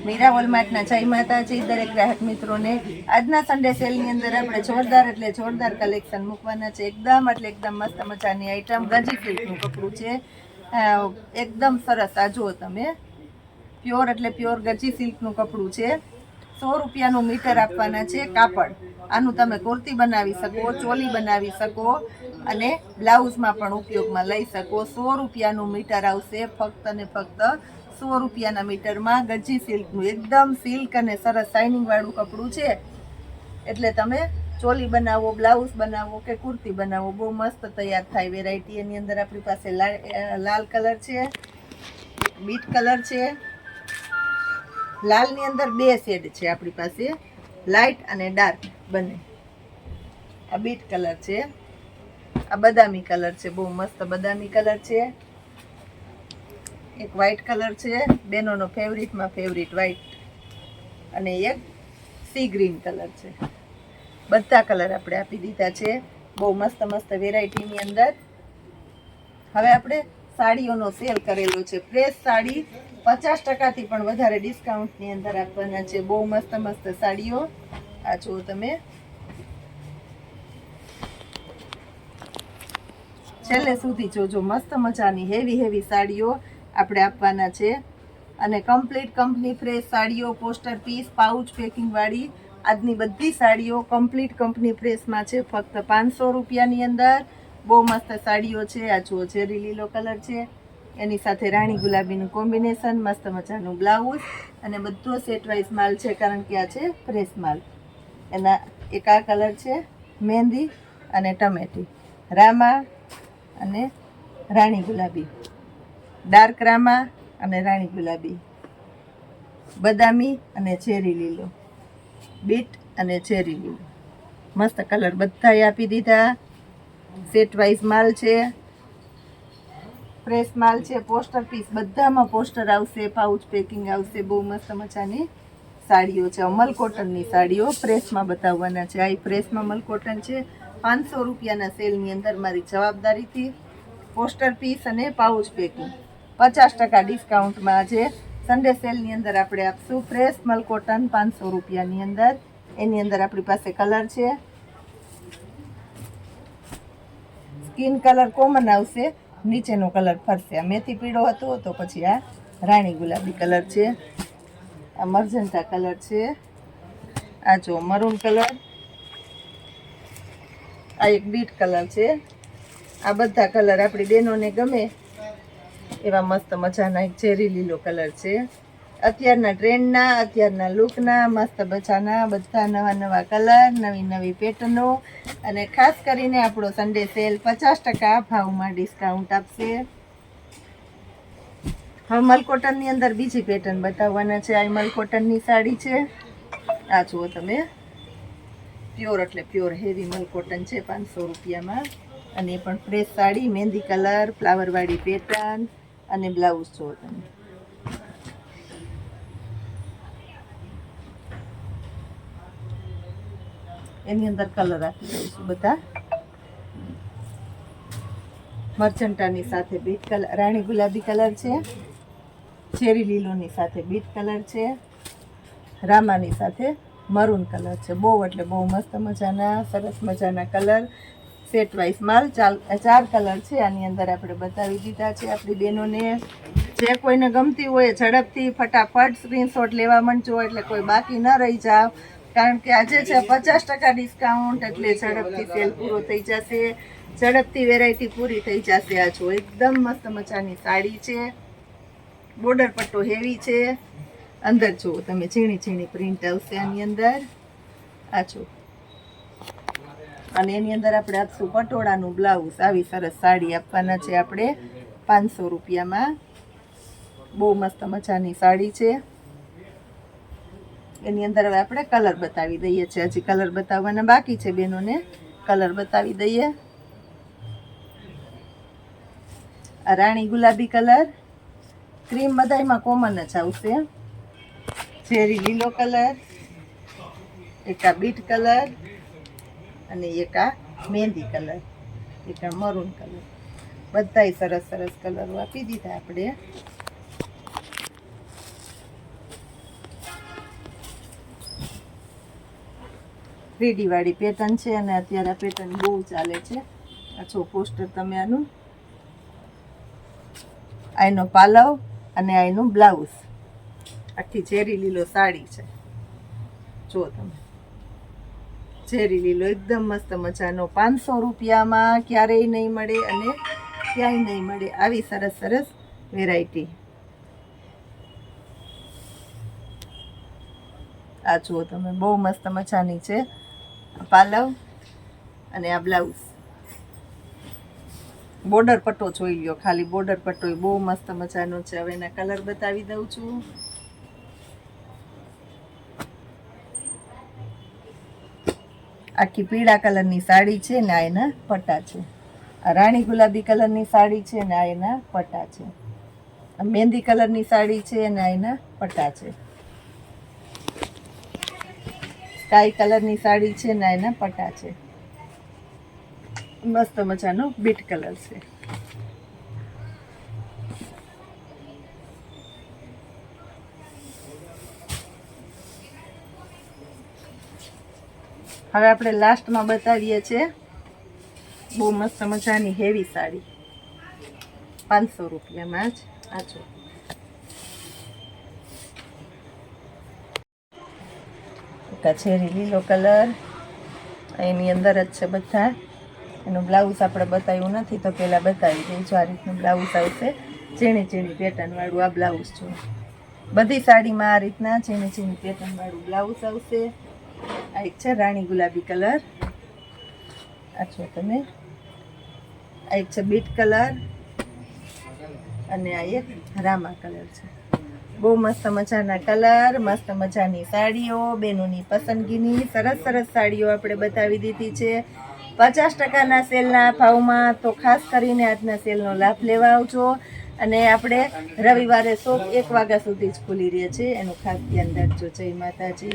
મીરા વોલમાર્ટના જય માતાજી દરેક ગ્રાહક મિત્રોને। આજના સન્ડે સેલની અંદર આપણે જોરદાર કલેક્શન મૂકવાના છે। એકદમ મસ્ત મજાની આઈટમ ગજી સિલ્કનું કપડું છે, એકદમ સરસ। આ જુઓ તમે, પ્યોર ગજી સિલ્કનું કપડું છે। 100 રૂપિયાનું મીટર આપવાના છે કાપડ। આનું તમે કુર્તી બનાવી શકો, ચોલી બનાવી શકો અને બ્લાઉઝમાં પણ ઉપયોગમાં લઈ શકો। 100 રૂપિયાનું મીટર આવશે, ફક્ત ને ફક્ત 100 રૂપિયાના મીટરમાં ગજી સિલ્કનું એકદમ સિલ્ક અને સરસ શાઇનિંગ વાળું કપડું છે। એટલે તમે ચોલી બનાવો, બ્લાઉઝ બનાવો કે કુર્તી બનાવો, બહુ મસ્ત તૈયાર થાય વેરાયટી। એની અંદર આપણી પાસે લાલ કલર છે, બીટ કલર છે। લાલની અંદર 2 શેડ છે આપણી પાસે, લાઇટ અને ડાર્ક બંને। આ બીટ કલર છે, આ બદામી કલર છે, બહુ મસ્ત બદામી કલર છે। એક વ્હાઈટ કલર છે, બેનોનો ફેવરિટમાં ફેવરિટ વ્હાઈટ, અને એક સી ગ્રીન કલર છે। બધા કલર આપણે આપી દીધા છે, બહુ મસ્ત વેરાયટીની અંદર। હવે આપણે સાડીઓનો સેલ કરેલો છે, ફ્રેશ સાડી 50%થી પણ વધારે ડિસ્કાઉન્ટની અંદર આપવાના છે। બહુ મસ્ત સાડીઓ આ જુઓ તમે, છેલ્લે સુધી જોજો। મસ્ત મજાની હેવી સાડીઓ આપણે આપવાના છે, અને કમ્પ્લીટ કંપની ફ્રેશ સાડીઓ, પોસ્ટર પીસ, પાઉચ પેકિંગ વાળી આજની બધી સાડીઓ કમ્પ્લીટ કંપની ફ્રેશમાં છે, ફક્ત 500 રૂપિયાની અંદર। બહુ મસ્ત સાડીઓ છે। આ જુઓ, ચેરી લીલો કલર છે, એની સાથે રાણી ગુલાબીનું કોમ્બિનેશન, મસ્ત મજાનું બ્લાઉઝ, અને બધો સેટ વાઇઝ માલ છે, કારણ કે આ છે ફ્રેશ માલ। એના એક આ કલર છે, મહેંદી અને ટમેટી, રામા અને રાણી ગુલાબી, ડાર્ક રામા અને રાણી ગુલાબી, બદામી અને ચેરી લીલો, બીટ અને ચેરી લીલો, મસ્ત કલર બધાએ આપી દીધા। સેટ વાઇઝ માલ છે, ફ્રેશ માલ છે, પોસ્ટર પીસ બધામાં પોસ્ટર આવશે, પાઉચ પેકિંગ આવશે। બહુ મસ્ત મજાની સાડીઓ છે, અમલ કોટનની સાડીઓ ફ્રેશમાં બતાવવાના છે। આ ફ્રેશમાં અમલ કોટન છે, 500 રૂપિયાના સેલની અંદર મારી જવાબદારીથી પોસ્ટર પીસ અને પાઉચ પેકિંગ 50% ડિસ્કાઉન્ટમાં આજે સન્ડે સેલની અંદર આપણે આપશું। ફ્રેશ મલ કોટન 500 રૂપિયાની અંદર। એની અંદર આપણી પાસે કલર છે, સ્કિન કલર કોમન આવશે, નીચેનો કલર ફરશે। આ મેથી પીળો હતો તો પછી આ રાણી ગુલાબી કલર છે, આ મરજન્ટા કલર છે, આ જો મરૂન કલર, આ એક બીટ કલર છે। આ બધા કલર આપણી બહેનોને ગમે એવા મસ્ત મજાના એક ચેરી લીલો કલર છે। અત્યારના ટ્રેન્ડના, અત્યારના લુકના મસ્ત મજાના બધા નવા કલર, નવી પેટર્નો, અને ખાસ કરીને આપણો સન્ડે સેલ 50% ભાવમાં ડિસ્કાઉન્ટ આપશે। હવે મલકોટનની અંદર બીજી પેટર્ન બતાવવાના છે। આ મલકોટનની સાડી છે, આ જુઓ તમે, પ્યોર એટલે પ્યોર હેવી મલકોટન છે, 500 રૂપિયામાં। અને એ પણ ફ્રેશ સાડી, મહેંદી કલર, ફ્લાવરવાળી પેટર્ન અને બ્લાઉઝ જુઓ તમે। એની અંદર કલર આપી દઉં છું બધા, મર્ચન્ટાની સાથે બીટ કલર, રાણી ગુલાબી કલર છે, ચેરી લીલોની સાથે બીટ કલર છે, રામાની સાથે મરૂન કલર છે। બહુ એટલે બહુ મસ્ત મજાના સરસ મજાના કલર, સેટ વાઇઝ માલ 4 કલર છે। આની અંદર આપણે બતાવી દીધા છે આપણી બહેનોને। જે કોઈને ગમતી હોય ઝડપથી ફટાફટ સ્ક્રીનશોટ લેવા માંડજો, એટલે કોઈ બાકી ન રહી જાવ, કારણ કે આજે છે 50% ડિસ્કાઉન્ટ, એટલે ઝડપથી સેલ પૂરો થઈ જશે, ઝડપથી વેરાયટી પૂરી થઈ જશે। આ જો એકદમ મસ્ત મજાની સાડી છે, બોર્ડર પટ્ટો હેવી છે, અંદર જુઓ તમે ઝીણી પ્રિન્ટ આવશે આની અંદર, આ જો, અને એની અંદર આપણે આપશું પટોળાનું બ્લાઉઝ। આવી સરસ સાડી આપવાના છે આપણે 500 રૂપિયામાં। બહુ મસ્ત મજાની સાડી છે। એની અંદર હવે આપણે કલર બતાવી દઈએ છીએ, હજી કલર બતાવવાના બાકી છે, બેનોને કલર બતાવી દઈએ। આ રાણી ગુલાબી કલર, ક્રીમ બધાયમાં કોમન જ આવશે, ચેરી લીલો કલર, એક આ બીટ કલર, અને એક આ મહેંદી કલર, એક આ મરૂન કલર, બધાય સરસ કલરો આપી દીધા આપણે। 3D વાળી પેટર્ન છે અને અત્યારે આ પેટર્ન બહુ ચાલે છે. આ જો પોસ્ટર તમે આનું, આનો પાલવ અને આનું બ્લાઉઝ, આખી ઝેરી લીલો સાડી છે. જો તમે ઝેરી લીલો એકદમ મસ્ત મજાનો 500 રૂપિયામાં ક્યારેય નહીં મળે અને ક્યાંય નહીં મળે આવી સરસ સરસ વેરાયટી. આ જુઓ તમે, બહુ મસ્ત મજાની છે પાલવ અને આ બ્લાઉઝ. બોર્ડર પટ્ટો જોઈ લ્યો, ખાલી બોર્ડર પટ્ટો બહુ મસ્ત મજાનો છે. હવે એના કલર બતાવી દઉં છું. આખી પીળા કલરની સાડી છે ને આ એના પટ્ટા છે. આ રાણી ગુલાબી કલરની સાડી છે ને આ એના પટ્ટા છે. આ મહેંદી કલરની સાડી છે અને આ એના પટ્ટા છે. સ્કાય કલરની સાડી છે ને એના પટ્ટા છે. મસ્ત મજાનો બીટ કલર છે. હવે આપણે લાસ્ટમાં બતાવીએ છીએ બહુ મસ્ત મજાની હેવી સાડી 500 રૂપિયામાં જ. આ જો ઝેરી લીલો કલર, એની અંદર જ છે બધા. એનું બ્લાઉઝ આપણે બતાવ્યું નથી તો પહેલાં બતાવી દઈશું. આ રીતનું બ્લાઉઝ આવશે, ઝીણી ઝીણી પેટર્નવાળું આ બ્લાઉઝ જો. બધી સાડીમાં આ રીતના ઝીણી ઝીણી પેટર્નવાળું બ્લાઉઝ આવશે. આ એક છે રાણી ગુલાબી કલર, આ છો તમે. આ એક છે બીટ કલર અને આ એક રામા કલર છે. બહુ મસ્ત મજાના કલર, મસ્ત મજાની સાડીઓ, બહેનોની પસંદગીની સરસ સરસ સાડીઓ આપણે બતાવી દીધી છે 50%ના સેલના ભાવમાં. તો ખાસ કરીને આજના સેલનો લાભ લેવા આવજો. અને આપણે રવિવારે શોપ 1 વાગ્યા સુધી જ ખુલી રહે છે, એનું ખાસ ધ્યાન રાખજો. જય માતાજી.